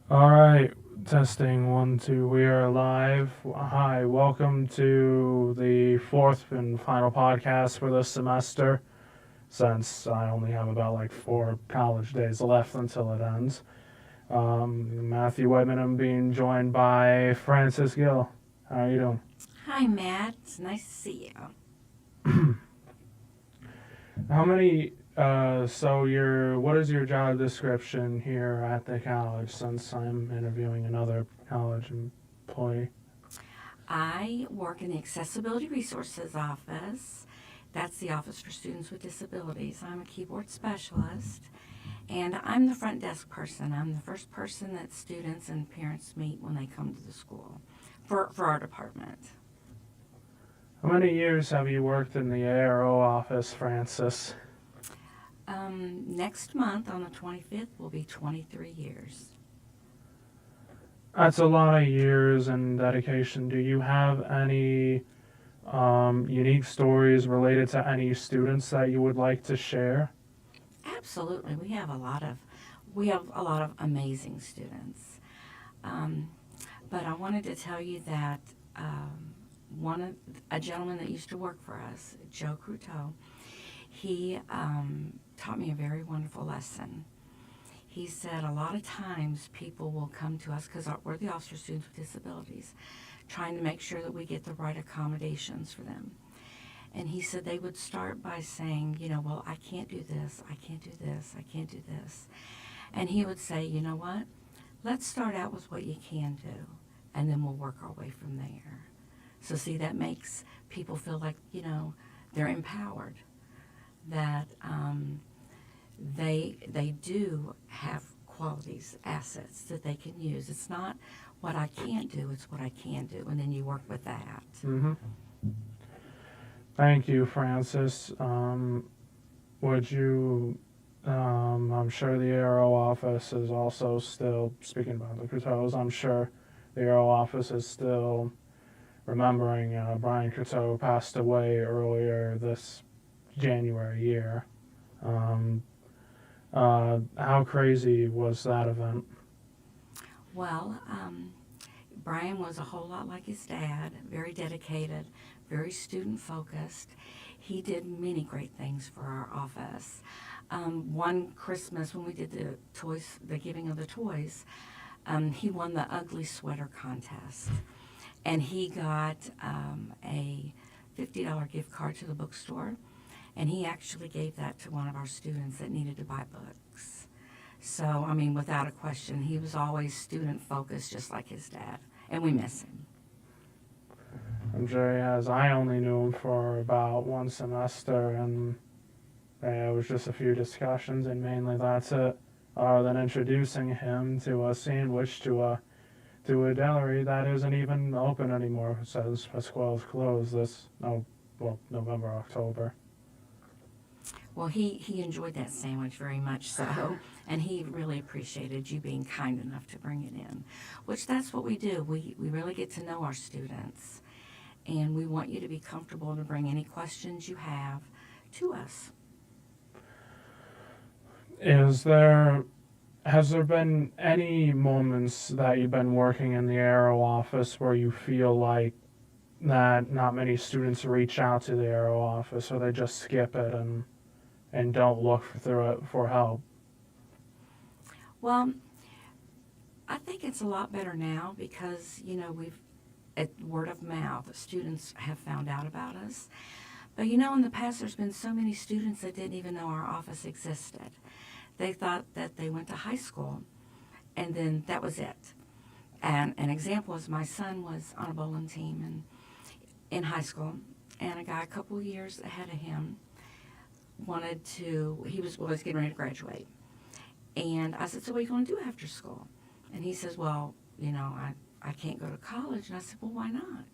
All right, testing one, two. We are live. Hi, welcome to the fourth and final podcast for this semester. Since I only have about like 4 college days left until it ends. Matthew Whitman. I'm being joined by Francis Gill. How are you doing? Hi, Matt. It's nice to see you. How many? What is your job description here at the college? Since I'm interviewing another college employee. I work in the Accessibility Resources Office. That's the Office for Students with Disabilities. I'm a keyboard specialist, and I'm the front desk person. I'm the first person that students and parents meet when they come to the school for our department. How many years have you worked in the ARO office, Francis? Next month, on the 25th, will be 23 years. That's a lot of years and dedication. Do you have any unique stories related to any students that you would like to share? Absolutely, we have a lot of amazing students. Um, but I wanted to tell you that one of a gentleman that used to work for us, Joe Cruteau, he taught me a very wonderful lesson. He said a lot of times people will come to us because we're the Officer of Students with Disabilities, trying to make sure that we get the right accommodations for them. And he said they would start by saying, well, I can't do this, I can't do this, I can't do this. And he would say, you know what? Let's start out with what you can do, and then we'll work our way from there. So, see, that makes people feel like, they're empowered, that they do have qualities, assets that they can use. It's not what I can't do, it's what I can do, and then you work with that. Mm-hmm. Thank you, Francis. Would you? I'm sure the ARO office is also still speaking about the Cruteaus. I'm sure the ARO office is still remembering Brian Cruteau passed away earlier this January year. Um, how crazy was that event? Well, Brian was a whole lot like his dad, very dedicated, very student focused. He did many great things for our office. One Christmas when we did the giving of the toys, he won the ugly sweater contest, and he got a $50 gift card to the bookstore, and he actually gave that to one of our students that needed to buy books. So, I mean, without a question, he was always student focused, just like his dad, and we miss him. I'm sure he has. I only knew him for about one semester, and it was just a few discussions, and mainly that's it. Other than introducing him to a sandwich to a deli that isn't even open anymore. It says Pasquale's closed this November, October. Well, he enjoyed that sandwich very much so, and he really appreciated you being kind enough to bring it in, which that's what we do. We really get to know our students, and we want you to be comfortable to bring any questions you have to us. Is there Has there been any moments that you've been working in the Arrow office where you feel like that not many students reach out to the Arrow office, or they just skip it and don't look through it for help? Well, I think it's a lot better now because, we've, at word of mouth, students have found out about us. But, in the past, there's been so many students that didn't even know our office existed. They thought that they went to high school and then that was it. And an example is my son was on a bowling team in high school, and a guy a couple years ahead of him was getting ready to graduate. And I said, so what are you going to do after school? And he says, well, I can't go to college. And I said, well, why not?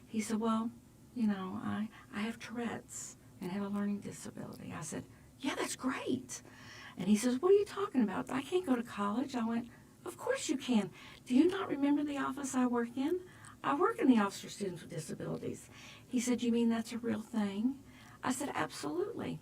He said, well, I have Tourette's and have a learning disability. I said, yeah, that's great. And he says, what are you talking about? I can't go to college. I went, of course you can. Do you not remember the office I work in? I work in the Office for Students with Disabilities. He said, you mean that's a real thing? I said, absolutely.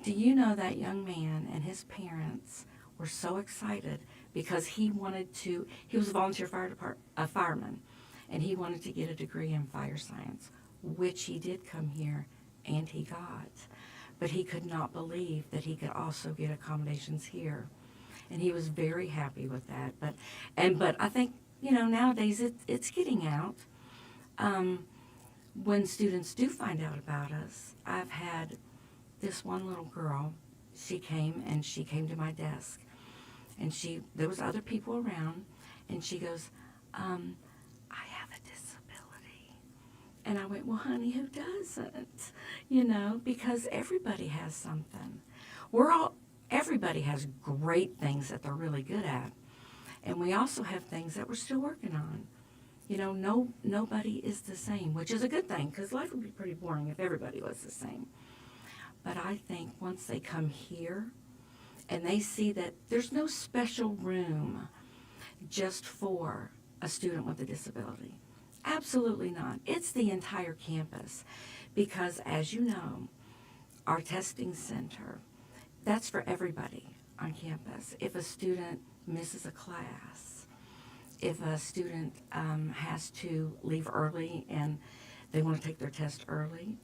Do you know that young man and his parents were so excited because he was a volunteer fireman, and he wanted to get a degree in fire science, which he did come here and he got. But he could not believe that he could also get accommodations here. And he was very happy with that. But I think, nowadays it's getting out. When students do find out about us, I've had this one little girl, she came to my desk, and there was other people around, and she goes, I have a disability. And I went, well, honey, who doesn't? Because everybody has something. Everybody has great things that they're really good at. And we also have things that we're still working on. Nobody is the same, which is a good thing, because life would be pretty boring if everybody was the same. But I think once they come here and they see that there's no special room just for a student with a disability. Absolutely not. It's the entire campus, because as you know, our testing center, that's for everybody on campus. If a student misses a class, if a student has to leave early and they want to take their test early,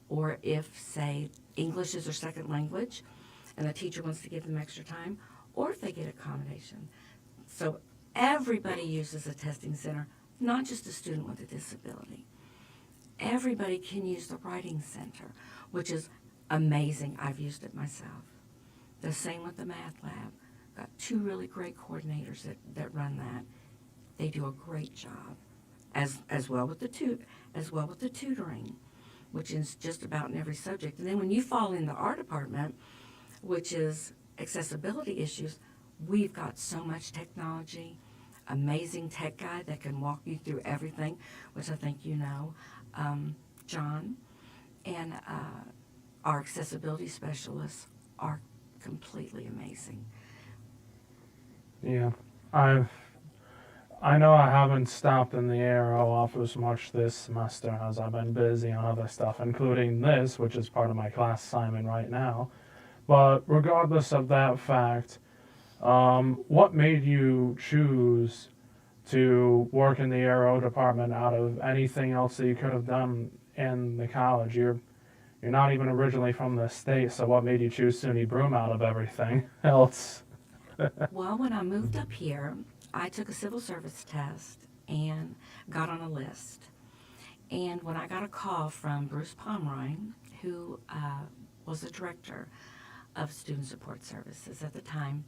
or if, say, English is their second language and the teacher wants to give them extra time, or if they get accommodation. So everybody uses a testing center, not just a student with a disability. Everybody can use the writing center, which is amazing. I've used it myself. The same with the math lab. Got two really great coordinators that run that. They do a great job, as well with the tutoring, which is just about in every subject. And then when you fall in the art department, which is accessibility issues, we've got so much technology, amazing tech guy that can walk you through everything, which I think John, and our accessibility specialists are completely amazing. Yeah, I know I haven't stopped in the ARO office much this semester as I've been busy on other stuff, including this, which is part of my class assignment right now. But regardless of that fact, what made you choose to work in the ARO department out of anything else that you could have done in the college? You're not even originally from the state, so what made you choose SUNY Broome out of everything else? Well, when I moved up here, I took a civil service test and got on a list. And when I got a call from Bruce Pomeroy, who was the director of Student Support Services at the time,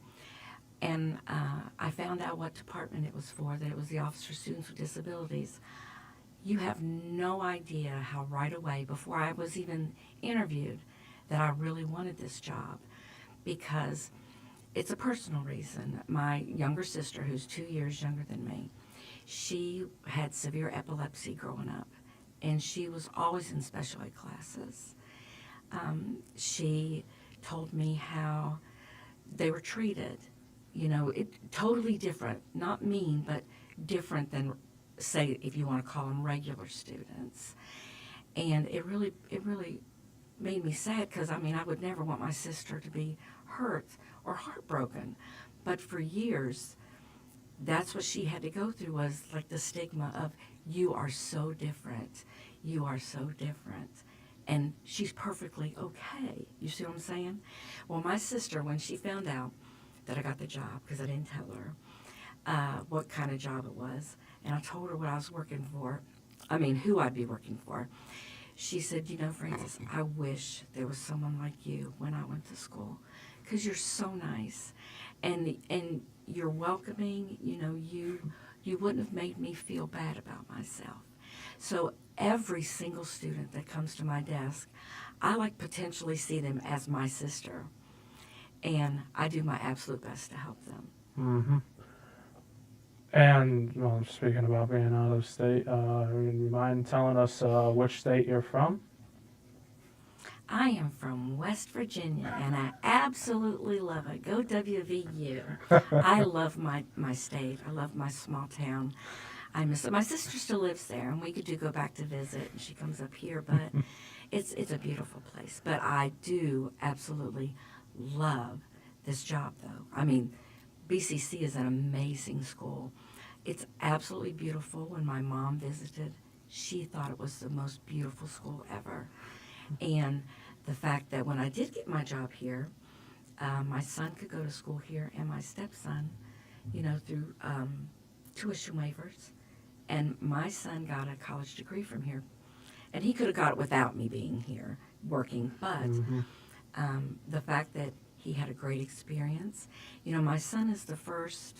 and I found out what department it was for, that it was the Office for Students with Disabilities. You have no idea how right away, before I was even interviewed, that I really wanted this job, because it's a personal reason. My younger sister, who's 2 years younger than me, she had severe epilepsy growing up, and she was always in special ed classes. She told me how they were treated, totally different, not mean, but different than, say, if you want to call them regular students. And it really made me sad, because, I would never want my sister to be hurt or heartbroken. But for years, that's what she had to go through, was like the stigma of, you are so different. You are so different. And she's perfectly okay. You see what I'm saying? Well, my sister, when she found out that I got the job, because I didn't tell her what kind of job it was, and I told her what I was working for, who I'd be working for, she said, Frances, I wish there was someone like you when I went to school, because you're so nice, and you're welcoming. You wouldn't have made me feel bad about myself. So every single student that comes to my desk, I potentially see them as my sister, and I do my absolute best to help them. Mm-hmm. And speaking about being out of state, would you mind telling us which state you're from? I am from West Virginia, and I absolutely love it. Go WVU. I love my state. I love my small town. I miss it. My sister still lives there, and we could go back to visit, and she comes up here, but it's a beautiful place. But I do absolutely love this job, though. BCC is an amazing school. It's absolutely beautiful. When my mom visited, she thought it was the most beautiful school ever. And the fact that when I did get my job here, my son could go to school here, and my stepson, through tuition waivers. And my son got a college degree from here. And he could have got it without me being here working, but the fact that he had a great experience. My son is the first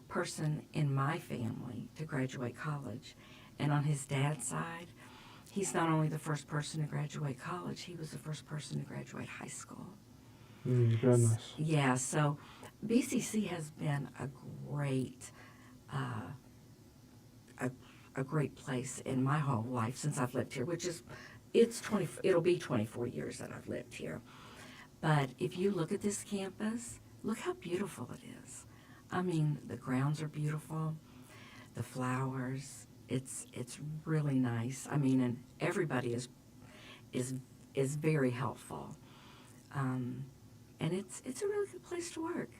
person in my family to graduate college. And on his dad's side, he's not only the first person to graduate college, he was the first person to graduate high school. Goodness. Yeah, so BCC has been a great, a great place in my whole life since I've lived here, which is, it'll be 24 years that I've lived here. But if you look at this campus, look how beautiful it is. I mean, the grounds are beautiful, the flowers, it's really nice. I mean, and everybody is very helpful. And it's a really good place to work.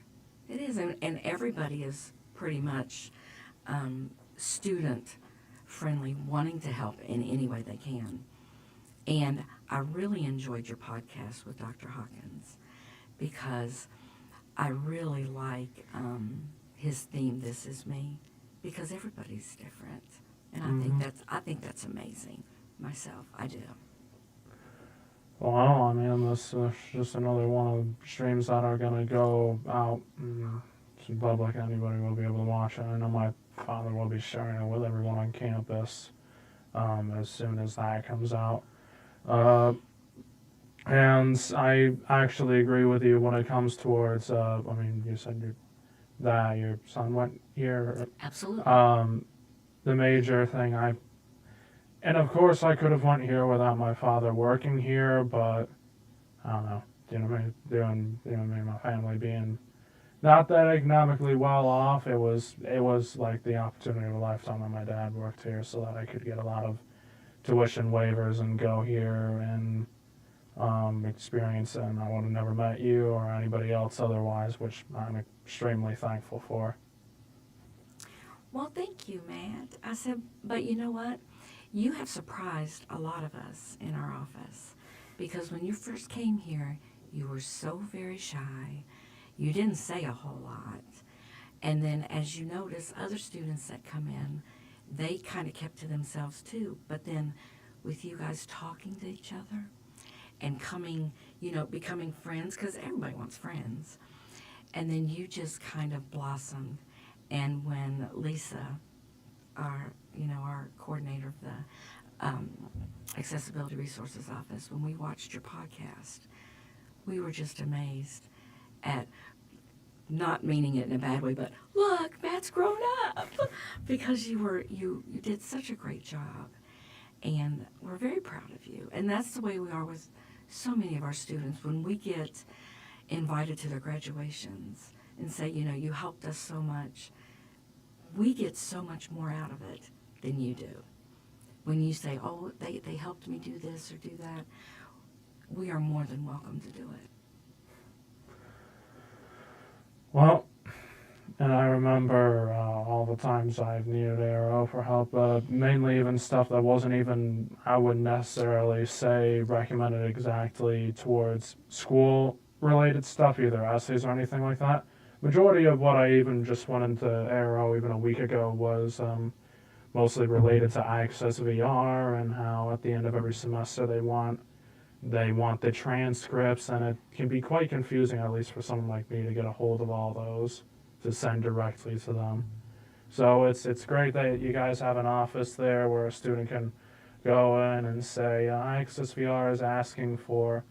It is, and everybody is pretty much student friendly, wanting to help in any way they can. And I really enjoyed your podcast with Dr. Hawkins because I really like his theme, "This Is Me," because everybody's different, and I think that's amazing. Myself, I do. Well, I mean, this is just another one of streams that are going to go out in public. Anybody will be able to watch it. I know my father will be sharing it with everyone on campus as soon as that comes out. And I actually agree with you when it comes towards, I mean, you said that your son went here. Absolutely. The major thing and of course I could have went here without my father working here, but I don't know, doing me and my family being not that economically well off, it was like the opportunity of a lifetime that my dad worked here so that I could get a lot of tuition waivers and go here and experience it, and I would have never met you or anybody else otherwise, which I'm extremely thankful for. Well, thank you, Matt. I said, but you know what? You have surprised a lot of us in our office because when you first came here, you were so very shy. You didn't say a whole lot. And then as you notice, other students that come in, they kind of kept to themselves too. But then with you guys talking to each other and becoming friends, because everybody wants friends. And then you just kind of blossomed. And when Lisa, our coordinator of the Accessibility Resources Office, when we watched your podcast, we were just amazed at, not meaning it in a bad way, but look, Matt's grown up, because you did such a great job, and we're very proud of you. And that's the way we are with so many of our students when we get invited to their graduations and say, you helped us so much. We get so much more out of it than you do. When you say, oh, they helped me do this or do that, we are more than welcome to do it. Well, and I remember all the times I've needed ARO for help, mainly even stuff that wasn't even, I wouldn't necessarily say recommended exactly towards school-related stuff, either essays or anything like that. Majority of what I even just went into ARO even a week ago was mostly related to Access VR and how at the end of every semester they want the transcripts, and it can be quite confusing, at least for someone like me, to get a hold of all those to send directly to them. So it's great that you guys have an office there where a student can go in and say, Access VR is asking for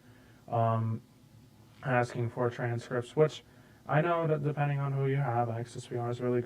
transcripts, which I know that depending on who you have, Access VR is really great.